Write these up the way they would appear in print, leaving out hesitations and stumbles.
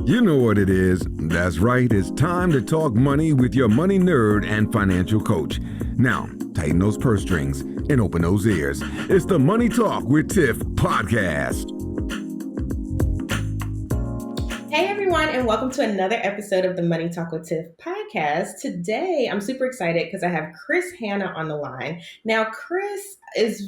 You know what it is. That's right. It's time to talk money with your money nerd and financial coach. Now, tighten those purse strings and open those ears. It's the Money Talk with Tiff podcast. Hey everyone, and welcome to another episode of the Money Talk with Tiff podcast. Today, I'm super excited because I have Hanna on the line. Now, Chris his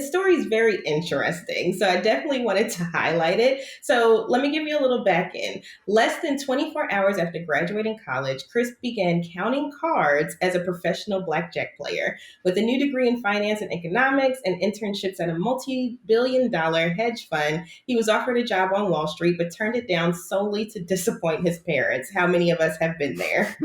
story is very interesting, so I definitely wanted to highlight it. So let me give you a little back end. Less than 24 hours after graduating college, Chris began counting cards as a professional blackjack player. With a new degree in finance and economics and internships at a multi-billion-dollar hedge fund, he was offered a job on Wall Street, but turned it down solely to disappoint his parents. How many of us have been there?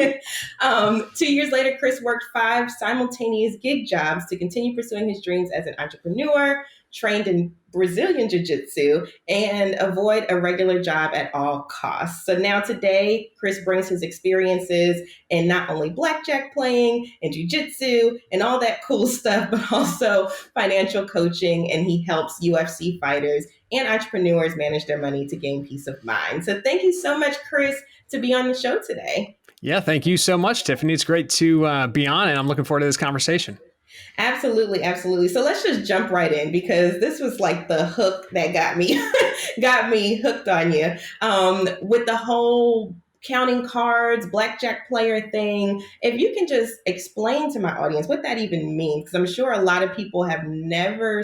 2 years later, Chris worked 5 simultaneous gig jobs to continue pursuing his dreams as an entrepreneur, trained in Brazilian jiu-jitsu, and avoid a regular job at all costs. So now today, Chris brings his experiences in not only blackjack playing and jiu-jitsu and all that cool stuff, but also financial coaching, and he helps UFC fighters and entrepreneurs manage their money to gain peace of mind. So thank you so much, Chris, to be on the show today. Yeah, thank you so much, Tiffany. It's great to be on, and I'm looking forward to this conversation. Absolutely, absolutely. So let's just jump right in, because this was like the hook that got me hooked on you with the whole counting cards, blackjack player thing. If you can just explain to my audience what that even means, because I'm sure a lot of people have never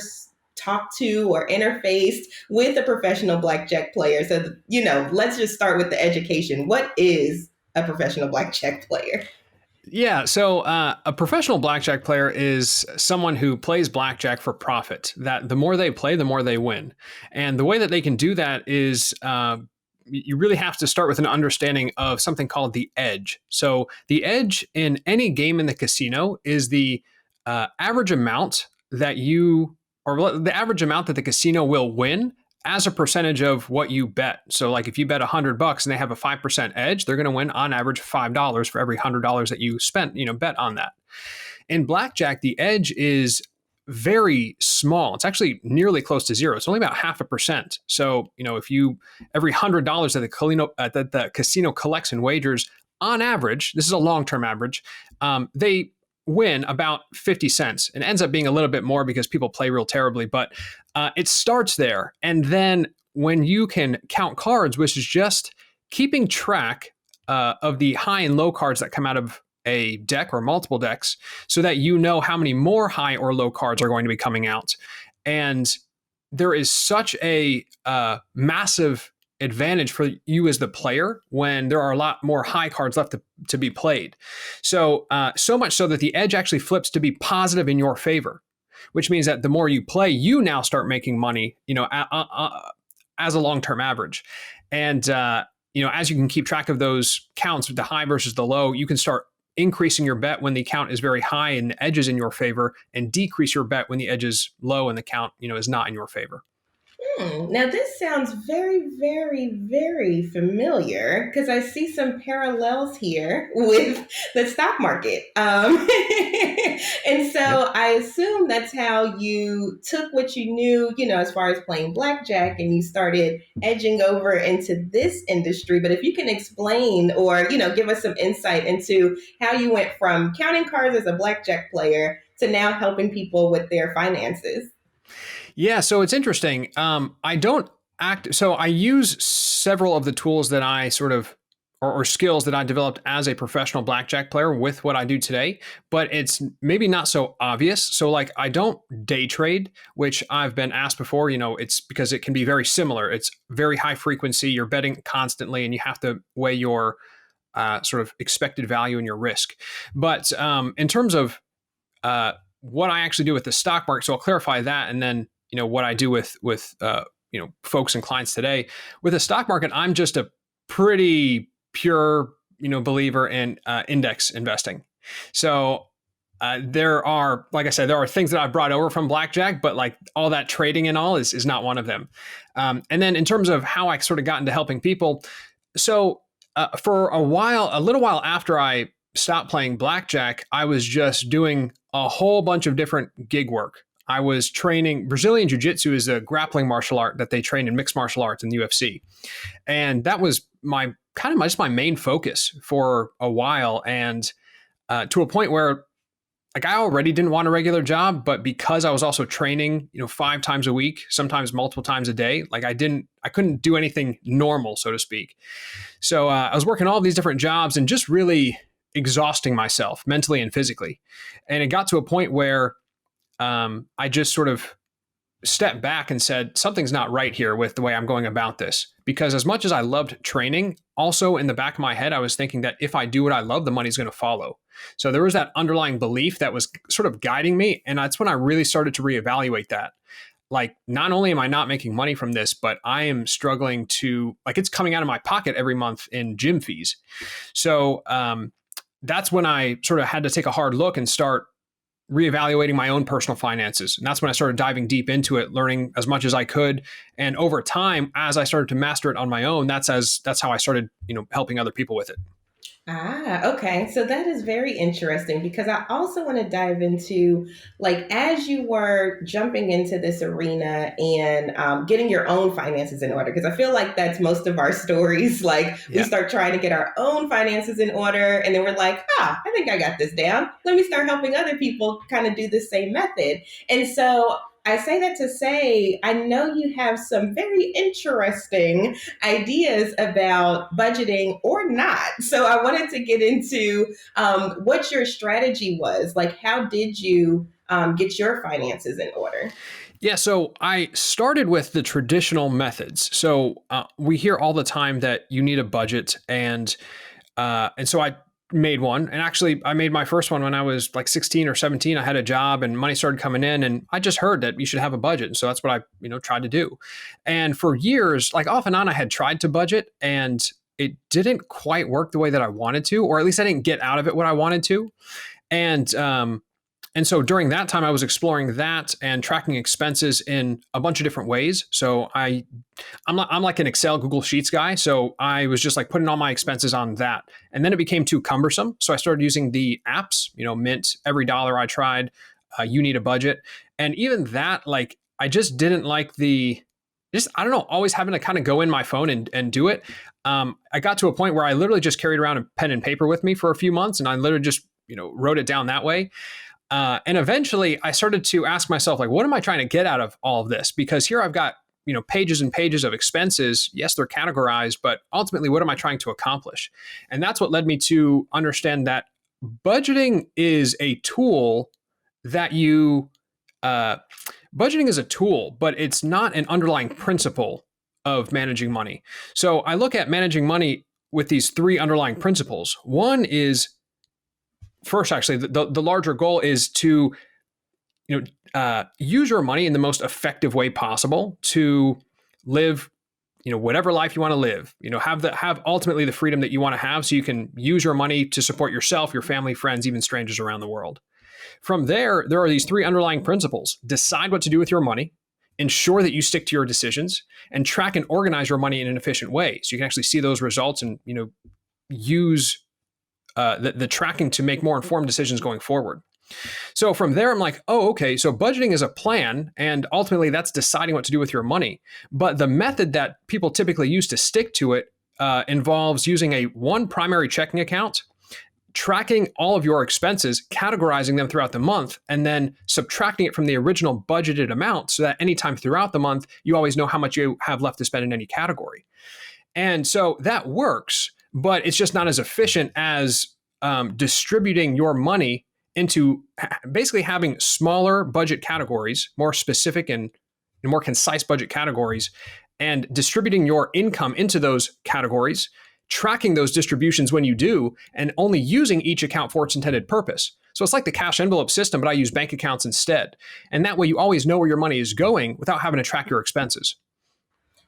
talked to or interfaced with a professional blackjack player. So, let's just start with the education. What is a professional blackjack player? Yeah, so a professional blackjack player is someone who plays blackjack for profit. That the more they play, the more they win. And the way that they can do that is you really have to start with an understanding of something called the edge. So the edge in any game in the casino is the average amount that the average amount that the casino will win as a percentage of what you bet. So like if you bet $100 and they have a 5% edge, they're going to win on average $5 for every $100 that you spent, bet on that. In blackjack, the edge is very small. It's actually nearly close to zero. It's only about 0.5%. So, if every $100 that the casino collects in wagers, on average, this is a long-term average, they win about 50 cents, and ends up being a little bit more because people play real terribly, but it starts there. And then when you can count cards, which is just keeping track of the high and low cards that come out of a deck or multiple decks, so that you know how many more high or low cards are going to be coming out. And there is such a massive advantage for you as the player when there are a lot more high cards left to be played. So much so that the edge actually flips to be positive in your favor, which means that the more you play, you now start making money, as a long-term average. And, as you can keep track of those counts, the high versus the low, you can start increasing your bet when the count is very high and the edge is in your favor, and decrease your bet when the edge is low and the count, is not in your favor. Now, this sounds very, very, very familiar, because I see some parallels here with the stock market. And so I assume that's how you took what you knew, as far as playing blackjack, and you started edging over into this industry. But if you can explain or, give us some insight into how you went from counting cards as a blackjack player to now helping people with their finances. Yeah, so it's interesting. I use several of the tools that I or skills that I developed as a professional blackjack player with what I do today, but it's maybe not so obvious. So like I don't day trade, which I've been asked before, it's because it can be very similar. It's very high frequency, you're betting constantly, and you have to weigh your sort of expected value and your risk. But in terms of what I actually do with the stock market, so I'll clarify that, and then what I do with folks and clients today. With the stock market, I'm just a pretty pure believer in index investing. So there are, like I said, there are things that I've brought over from blackjack, but like all that trading and all is not one of them. And then in terms of how I sort of got into helping people, so for a little while after I stopped playing blackjack, I was just doing a whole bunch of different gig work. I was training. Brazilian jiu-jitsu is a grappling martial art that they train in mixed martial arts in the UFC. And that was my kind of just my main focus for a while, and to a point where like I already didn't want a regular job, but because I was also training, 5 times a week, sometimes multiple times a day, like I couldn't do anything normal, so to speak. So I was working all these different jobs and just really exhausting myself mentally and physically. And it got to a point where I just sort of stepped back and said, something's not right here with the way I'm going about this. Because as much as I loved training, also in the back of my head, I was thinking that if I do what I love, the money's going to follow. So there was that underlying belief that was sort of guiding me. And that's when I really started to reevaluate that. Like, not only am I not making money from this, but I am struggling to, like, it's coming out of my pocket every month in gym fees. So that's when I sort of had to take a hard look and start reevaluating my own personal finances. And that's when I started diving deep into it, learning as much as I could. And over time, as I started to master it on my own, that's how I started, helping other people with it. Okay. So that is very interesting because I also want to dive into, like, as you were jumping into this arena and getting your own finances in order, because I feel like that's most of our stories. Like, we start trying to get our own finances in order, and then we're like, I think I got this down. Let me start helping other people kind of do the same method. And so I say that to say, I know you have some very interesting ideas about budgeting or not. So I wanted to get into what your strategy was. Like, how did you get your finances in order? Yeah, so I started with the traditional methods. So we hear all the time that you need a budget, and so I made one. And actually, I made my first one when I was like 16 or 17. I had a job and money started coming in, and I just heard that you should have a budget. And so that's what I, tried to do. And for years, like off and on, I had tried to budget, and it didn't quite work the way that I wanted to, or at least I didn't get out of it what I wanted to. And so during that time, I was exploring that and tracking expenses in a bunch of different ways. So I'm like an Excel, Google Sheets guy. So I was just like putting all my expenses on that. And then it became too cumbersome. So I started using the apps, Mint, every dollar I tried, you need a budget. And even that, like, I just didn't like I don't know, always having to kind of go in my phone and do it. I got to a point where I literally just carried around a pen and paper with me for a few months, and I literally just, wrote it down that way. And eventually I started to ask myself, like, what am I trying to get out of all of this? Because here I've got, pages and pages of expenses. Yes, they're categorized, but ultimately, what am I trying to accomplish? And that's what led me to understand that budgeting is a tool that budgeting is a tool, but it's not an underlying principle of managing money. So I look at managing money with these 3 underlying principles. One is, first, actually, the larger goal is to, use your money in the most effective way possible to live, whatever life you want to live. Have ultimately the freedom that you want to have, so you can use your money to support yourself, your family, friends, even strangers around the world. From there are these 3 underlying principles: decide what to do with your money, ensure that you stick to your decisions, and track and organize your money in an efficient way, so you can actually see those results and use the tracking to make more informed decisions going forward. So from there, I'm like, oh, okay, so budgeting is a plan, and ultimately that's deciding what to do with your money. But the method that people typically use to stick to it involves using one primary checking account, tracking all of your expenses, categorizing them throughout the month, and then subtracting it from the original budgeted amount, so that anytime throughout the month, you always know how much you have left to spend in any category. And so that works, but it's just not as efficient as distributing your money into basically having smaller budget categories, more specific and more concise budget categories, and distributing your income into those categories, tracking those distributions when you do, and only using each account for its intended purpose. So it's like the cash envelope system, but I use bank accounts instead. And that way you always know where your money is going without having to track your expenses.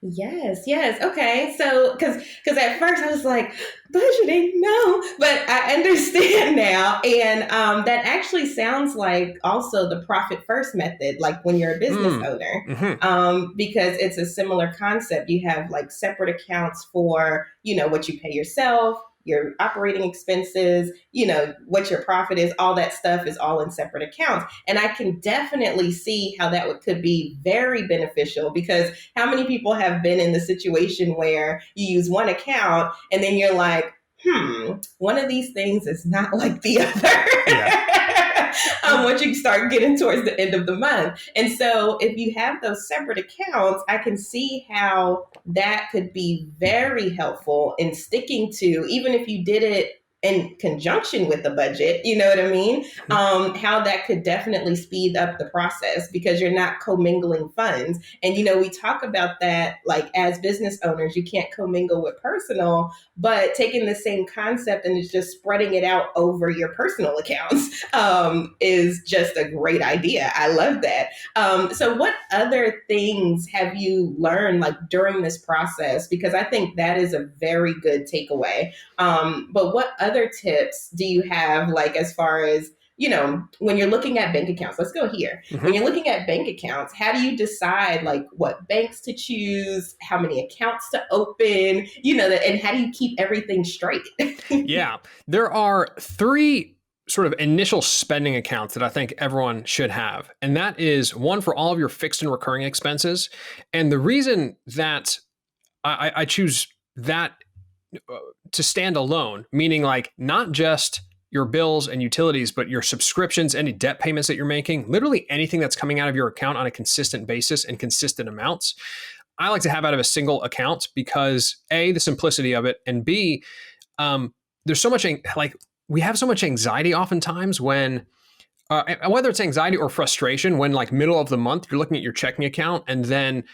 Yes. Okay. So, because at first I was like, budgeting, no, but I understand now. And that actually sounds like also the profit first method, like when you're a business owner, because it's a similar concept. You have like separate accounts for, what you pay yourself, your operating expenses, what your profit is, all that stuff is all in separate accounts. And I can definitely see how that could be very beneficial, because how many people have been in the situation where you use one account and then you're like, one of these things is not like the other. Yeah. Once you start getting towards the end of the month. And so if you have those separate accounts, I can see how that could be very helpful in sticking to, even if you did it in conjunction with the budget, you know what I mean? How that could definitely speed up the process, because you're not commingling funds. And, we talk about that, like, as business owners, you can't commingle with personal, but taking the same concept and just spreading it out over your personal accounts is just a great idea. I love that. So what other things have you learned, like, during this process? Because I think that is a very good takeaway. But what other tips do you have, like, as far as, when you're looking at bank accounts? Let's go here. When you're looking at bank accounts, how do you decide, like, what banks to choose, how many accounts to open, and how do you keep everything straight? Yeah, there are 3 sort of initial spending accounts that I think everyone should have. And that is one for all of your fixed and recurring expenses. And the reason that I choose that to stand alone, meaning, like, not just your bills and utilities, but your subscriptions, any debt payments that you're making, literally anything that's coming out of your account on a consistent basis and consistent amounts, I like to have out of a single account, because A, the simplicity of it, and B, there's so much, like, we have so much anxiety oftentimes when, whether it's anxiety or frustration, when, like, middle of the month, you're looking at your checking account and then,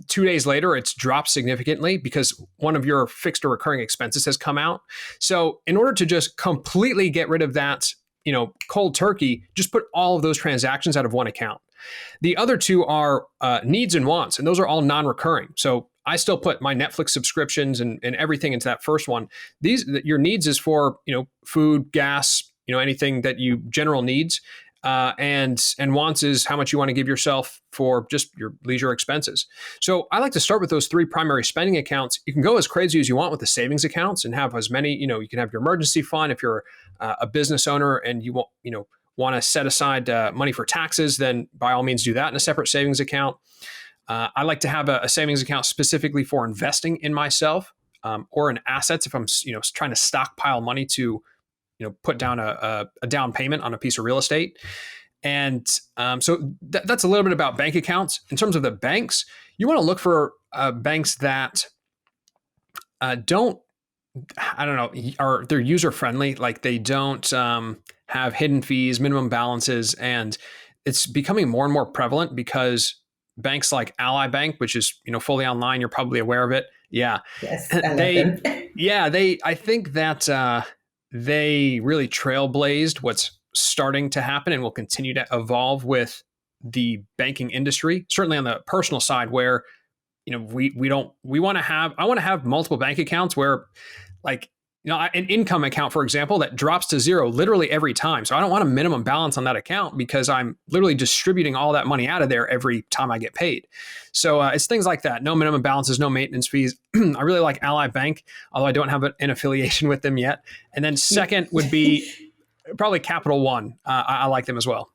2 days later, it's dropped significantly because one of your fixed or recurring expenses has come out. So in order to just completely get rid of that, cold turkey, just put all of those transactions out of one account. The other 2 are needs and wants, and those are all non-recurring. So I still put my Netflix subscriptions and everything into that first one. Your needs is for, food, gas, anything that you general needs. And wants is how much you want to give yourself for just your leisure expenses. So I like to start with those 3 primary spending accounts. You can go as crazy as you want with the savings accounts and have as many, you can have your emergency fund. If you're a business owner and you want to set aside money for taxes, then by all means do that in a separate savings account. I like to have a savings account specifically for investing in myself or in assets. If I'm, trying to stockpile money to put down a down payment on a piece of real estate. And so that's a little bit about bank accounts. In terms of the banks, you want to look for banks that they're user friendly. Like, they don't have hidden fees, minimum balances, and it's becoming more and more prevalent because banks like Ally Bank, which is, fully online, you're probably aware of it. Yeah. Yes, I love them. I think that they really trailblazed what's starting to happen and will continue to evolve with the banking industry. Certainly on the personal side, where I want to have multiple bank accounts where, like, an income account, for example, that drops to 0 literally every time. So I don't want a minimum balance on that account because I'm literally distributing all that money out of there every time I get paid. So it's things like that. No minimum balances, no maintenance fees. I really like Ally Bank, although I don't have an affiliation with them yet. And then second would be probably Capital One. I like them as well.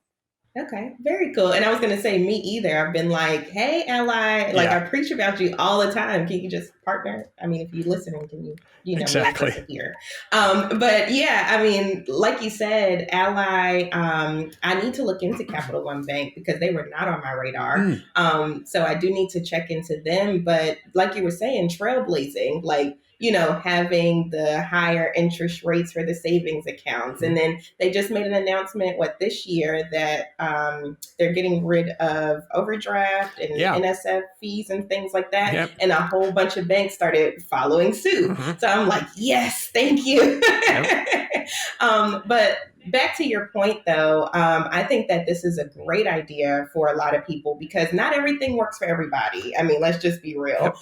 Okay, very cool. And I was going to say, me either. I've been like, hey, Ally, like, I preach about you all the time. Can you just partner? I mean, if you're listening, can you, exactly here? But yeah, I mean, like you said, Ally, I need to look into Capital One Bank because they were not on my radar. So I do need to check into them. But like you were saying, trailblazing, like, having the higher interest rates for the savings accounts. And then they just made an announcement, this year, that they're getting rid of overdraft and NSF fees and things like that. Yep. And a whole bunch of banks started following suit. So I'm like, yes, thank you. But back to your point, though, I think that this is a great idea for a lot of people because not everything works for everybody. I mean, let's just be real.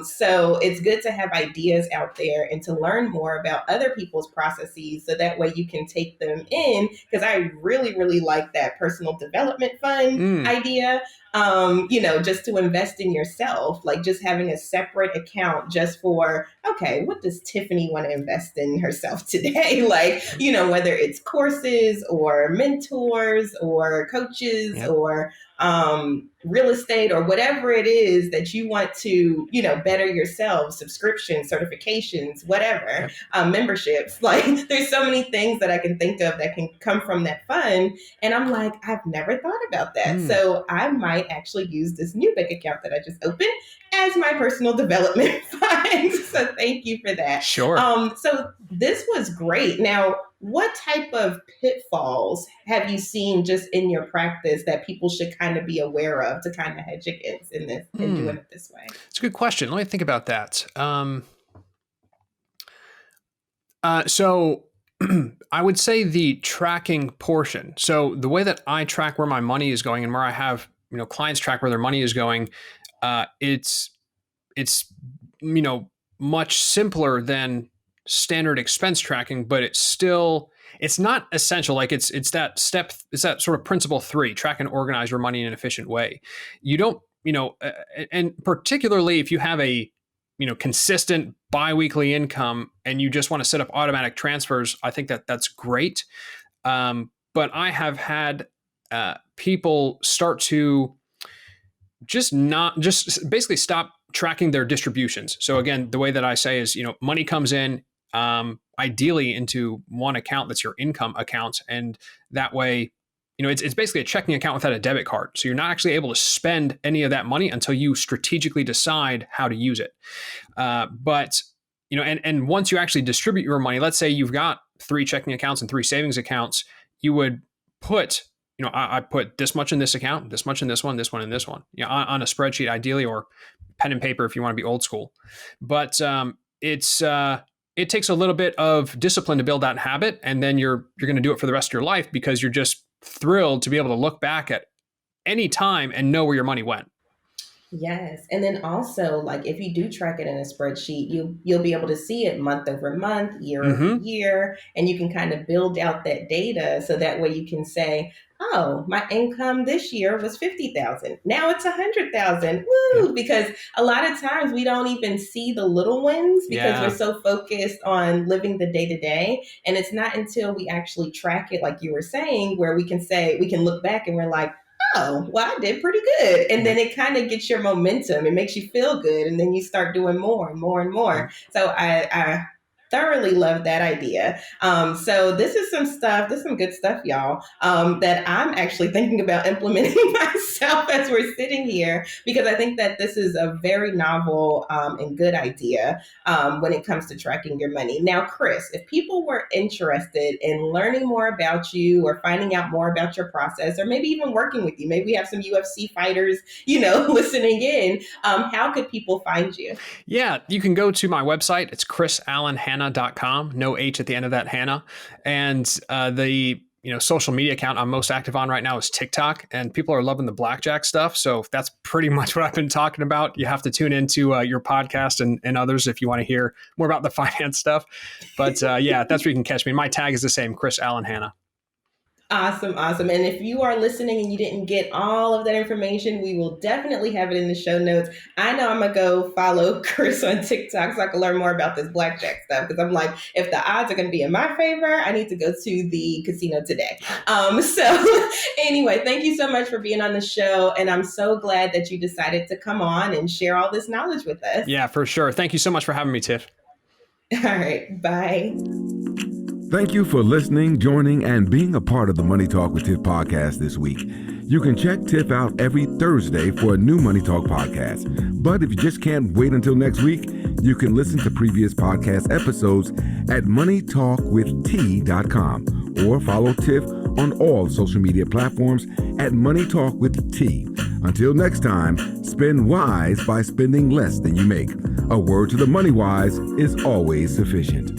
So it's good to have ideas out there and to learn more about other people's processes so that way you can take them in, because I really, really like that personal development fund idea. just to invest in yourself, like just having a separate account just for, okay, what does Tiffany want to invest in herself today? Like, whether it's courses or mentors or coaches or real estate or whatever it is that you want to, better yourself, subscriptions, certifications, whatever, memberships. Like there's so many things that I can think of that can come from that fund. And I'm like, I've never thought about that. So I might actually use this new bank account that I just opened as my personal development fund. So thank you for that. Sure. So this was great. Now, what type of pitfalls have you seen just in your practice that people should kind of be aware of to kind of hedge against in this and doing it this way? It's a good question. Let me think about that. So I would say the tracking portion. So the way that I track where my money is going and where I have, clients track where their money is going, it's much simpler than standard expense tracking, but it's not essential. Like it's that sort of principle 3, track and organize your money in an efficient way. You don't, and particularly if you have a, consistent biweekly income and you just want to set up automatic transfers, I think that's great. But I have had people start to just basically stop tracking their distributions. So again, the way that I say is, money comes in ideally into one account that's your income account. And that way, it's basically a checking account without a debit card. So you're not actually able to spend any of that money until you strategically decide how to use it. But once you actually distribute your money, let's say you've got 3 checking accounts and 3 savings accounts, you would put, I put this much in this account, this much in this one, and this one, on a spreadsheet ideally, or pen and paper if you want to be old school. But it takes a little bit of discipline to build that habit, and then you're going to do it for the rest of your life because you're just thrilled to be able to look back at any time and know where your money went. Yes. And then also, like, if you do track it in a spreadsheet, you'll be able to see it month over month, year over year, and you can kind of build out that data so that way you can say, oh, my income this year was 50,000. Now it's 100,000. Woo! Because a lot of times we don't even see the little wins because we're so focused on living the day to day. And it's not until we actually track it, like you were saying, where we can look back and we're like, oh, well, I did pretty good. And then it kind of gets your momentum. It makes you feel good. And then you start doing more and more and more. So I thoroughly love that idea. So this is some good stuff, y'all, that I'm actually thinking about implementing myself as we're sitting here, because I think that this is a very novel and good idea when it comes to tracking your money. Now, Chris, if people were interested in learning more about you or finding out more about your process, or maybe even working with you, maybe we have some UFC fighters, listening in, how could people find you? Yeah, you can go to my website. It's chrisallenhanna.com. No H at the end of that, Hanna. And the social media account I'm most active on right now is TikTok, and people are loving the Blackjack stuff. So that's pretty much what I've been talking about. You have to tune into your podcast and others if you want to hear more about the finance stuff. But yeah, that's where you can catch me. My tag is the same, Chris Allen Hanna. Awesome. And if you are listening and you didn't get all of that information, we will definitely have it in the show notes. I know I'm going to go follow Chris on TikTok so I can learn more about this Blackjack stuff, because I'm like, if the odds are going to be in my favor, I need to go to the casino today. So anyway, thank you so much for being on the show. And I'm so glad that you decided to come on and share all this knowledge with us. Yeah, for sure. Thank you so much for having me, Tiff. All right. Bye. Thank you for listening, joining, and being a part of the Money Talk with Tiff podcast this week. You can check Tiff out every Thursday for a new Money Talk podcast. But if you just can't wait until next week, you can listen to previous podcast episodes at moneytalkwitht.com or follow Tiff on all social media platforms at Money Talk with T. Until next time, spend wise by spending less than you make. A word to the money wise is always sufficient.